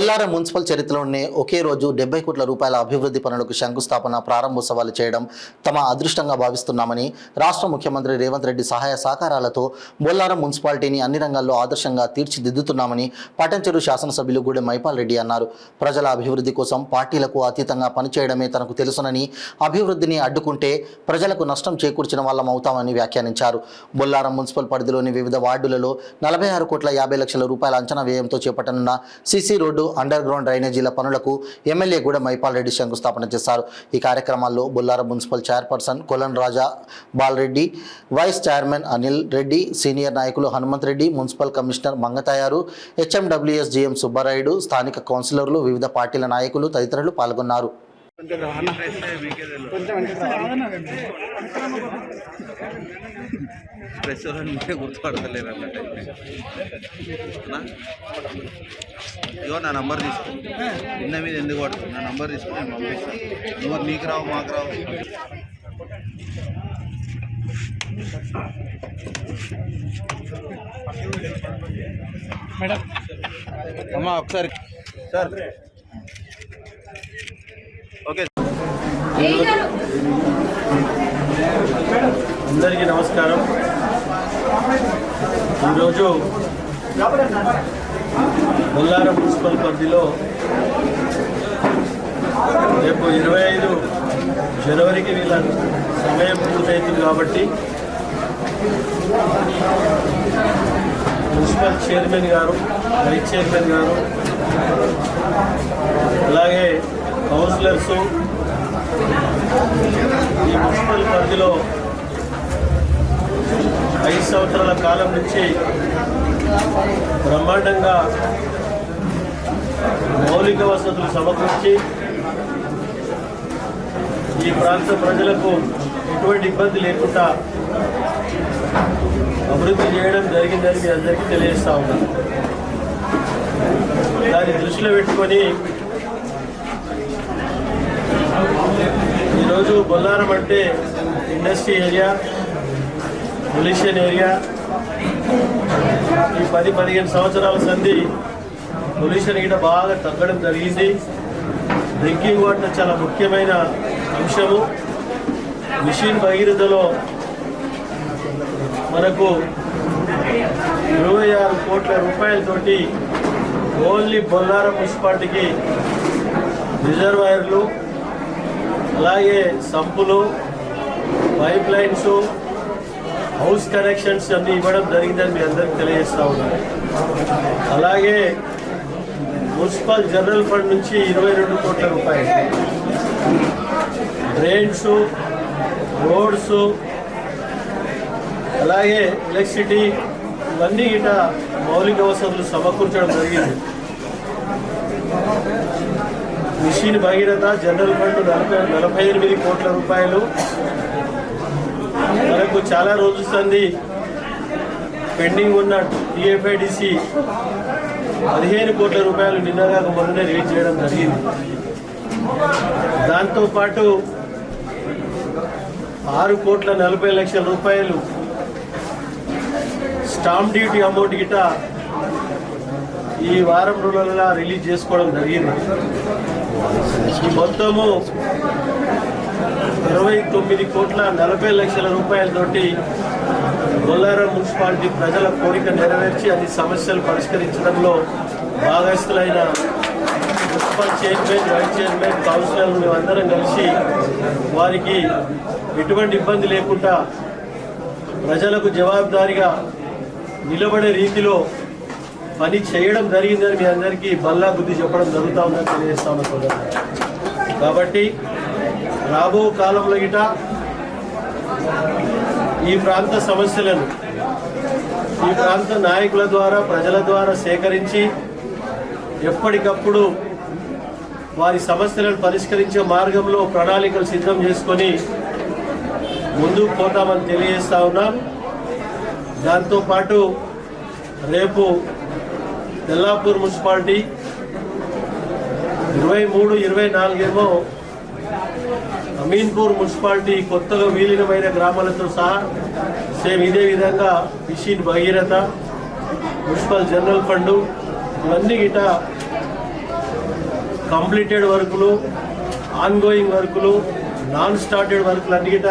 Bollaram municipal చరిత్రలోనే ఒకే రోజు 70 కోట్ల రూపాయల అభివృద్ధి పనులకు శంకుస్థాపన ప్రారంభోత్సవాలు చేయడం తమ అదృష్టంగా భావిస్తున్నామని రాష్ట్ర ముఖ్యమంత్రి రేవంత్ రెడ్డి సహాయ సహకారాలతో బొల్లారం మున్సిపాలిటీని అన్ని రంగాల్లో ఆదర్శంగా తీర్చిదిద్దుతున్నామని పటంచెరు శాసనసభ్యులు గూడెం మైపాల్ రెడ్డి అన్నారు. ప్రజల అభివృద్ధి కోసం పార్టీలకు అతీతంగా పనిచేయడమే తనకు తెలుసునని, అభివృద్ధిని అడ్డుకుంటే ప్రజలకు నష్టం చేకూర్చిన వాళ్ళం అవుతామని వ్యాఖ్యానించారు. బొల్లారం మున్సిపల్ పరిధిలోని వివిధ వార్డులలో 46 కోట్ల 50 లక్షల రూపాయల అంచనా వ్యయంతో చేపట్టనున్న సిసి రోడ్డు, అండర్ గ్రౌండ్ డ్రైనేజీల పనులకు ఎమ్మెల్యే గూడెం మైపాల్ రెడ్డి శంకుస్థాపన చేశారు. ఈ కార్యక్రమాల్లో Bollaram municipal chairperson Kolan Raja Balareddy, vice chairman Anil Reddy, senior నాయకులు Hanumanth Reddy, municipal commissioner Mangatayaru, HMWS GM Subbarayudu, స్థానిక కౌన్సిలర్లు, వివిధ పార్టీల నాయకులు తదితరులు పాల్గొన్నారు. గుర్తుపడతలేదు ఇగో నా నంబర్ తీసుకో, నిన్న మీద ఎందుకు పడుతుంది, నా నంబర్ తీసుకుని నేను పంపిస్తాను. నువ్వు నీకు రావు మాకు రావు. మేడం అమ్మా ఒకసారి సార్. ఓకే, అందరికీ నమస్కారం. ఈరోజు బొల్లారం మున్సిపల్ పరిధిలో రేపు 25 జనవరికి వీళ్ళ సమయం పూర్తవుతుంది కాబట్టి మున్సిపల్ చైర్మన్ గారు, వైస్ చైర్మన్ గారు, అలాగే కౌన్సిలర్సు ఈ మున్సిపల్ పరిధిలో 5 సంవత్సరాల కాలం నుంచి బ్రహ్మాండంగా మౌలిక వసతులు సమకూర్చి ఈ ప్రాంత ప్రజలకు ఎటువంటి ఇబ్బంది లేకుండా అభివృద్ధి చేయడం జరిగిందని మీ అందరికీ తెలియజేస్తా ఉన్నాను. దాన్ని దృష్టిలో పెట్టుకొని ఈరోజు బొల్లారం అంటే ఇండస్ట్రీ ఏరియా, పొల్యూషన్ ఏరియా. ఈ 10-15 సంవత్సరాల సంధి పొల్యూషన్ గిట బాగా తగ్గడం జరిగింది. డ్రింకింగ్ వాటర్ చాలా ముఖ్యమైన అంశము. మిషన్ భగీరథలో మనకు 26 కోట్ల రూపాయలతోటి ఓన్లీ బొల్లారం మున్సిపాలిటీకి రిజర్వాయర్లు, అలాగే సంపులు, పైప్ లైన్స్, హౌస్ కనెక్షన్స్ అన్నీ ఇవ్వడం జరిగిందని మీ అందరికీ తెలియజేస్తూ ఉన్నారు. అలాగే మున్సిపల్ జనరల్ ఫండ్ నుంచి 22 కోట్ల రూపాయలు, డ్రైన్స్, రోడ్స్, అలాగే ఎలక్ట్రిసిటీ, ఇవన్నీ గిట మౌలిక వసతులు సమకూర్చడం జరిగింది. మిషన్ భగీరథ జనరల్ ఫండ్ 48 కోట్ల రూపాయలు. మనకు చాలా రోజుల సంది పెండింగ్ ఉన్న టీఎఫ్ఐడిసి 15 కోట్ల రూపాయలు నిన్నగా మొన్ననే రిలీజ్ చేయడం జరిగింది. దాంతోపాటు 6 కోట్ల 40 లక్షల రూపాయలు స్టాంప్ డ్యూటీ అమౌంట్ గిట ఈ వారం రోజులలో రిలీజ్ చేసుకోవడం జరిగింది. ఈ మొత్తము 29 కోట్ల 40 లక్షల రూపాయలతోటి బొల్లారం మున్సిపాలిటీ ప్రజల కోరిక నెరవేర్చి అన్ని సమస్యలు పరిష్కరించడంలో భాగస్థులైన మున్సిపల్ చైర్మన్, వైస్ చైర్మన్, కౌన్సిలర్లు మేమందరం కలిసి వారికి ఎటువంటి ఇబ్బంది లేకుండా ప్రజలకు జవాబుదారీగా నిలబడే రీతిలో పని చేయడం జరిగిందని మీ అందరికీ బల్లా బుద్ధి చెప్పడం జరుగుతూ ఉందని తెలియజేస్తా ఉన్నా. కాబట్టి రాబో కాలంలో గిట ఈ ప్రాంత సమస్యలను ఈ ప్రాంత నాయకుల ద్వారా, ప్రజల ద్వారా సేకరించి ఎప్పటికప్పుడు వారి సమస్యలను పరిష్కరించే మార్గంలో ప్రణాళికలు సిద్ధం చేసుకొని ముందుకు పోతామని తెలియజేస్తా ఉన్నాం. దాంతోపాటు రేపు తెల్లాపూర్ మున్సిపాలిటీ 23, 24 ఏమో అమీన్పూర్ మున్సిపాలిటీ కొత్తగా విలీనమైన గ్రామాలతో సహా సేమ్ ఇదే విధంగా mission Bhagiratha, municipal general fund ఇవన్నీ గిట కంప్లీటెడ్ వర్కులు, ఆన్గోయింగ్ వర్కులు, నాన్ స్టార్టెడ్ వర్కులు అన్నిట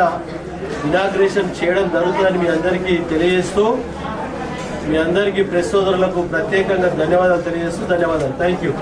ఇనాగ్రేషన్ చేయడం జరుగుతుందని మీ అందరికీ తెలియజేస్తూ, మీ అందరికీ ప్రెస్ సోదరులకు ప్రత్యేకంగా ధన్యవాదాలు తెలియజేస్తూ థ్యాంక్ యూ.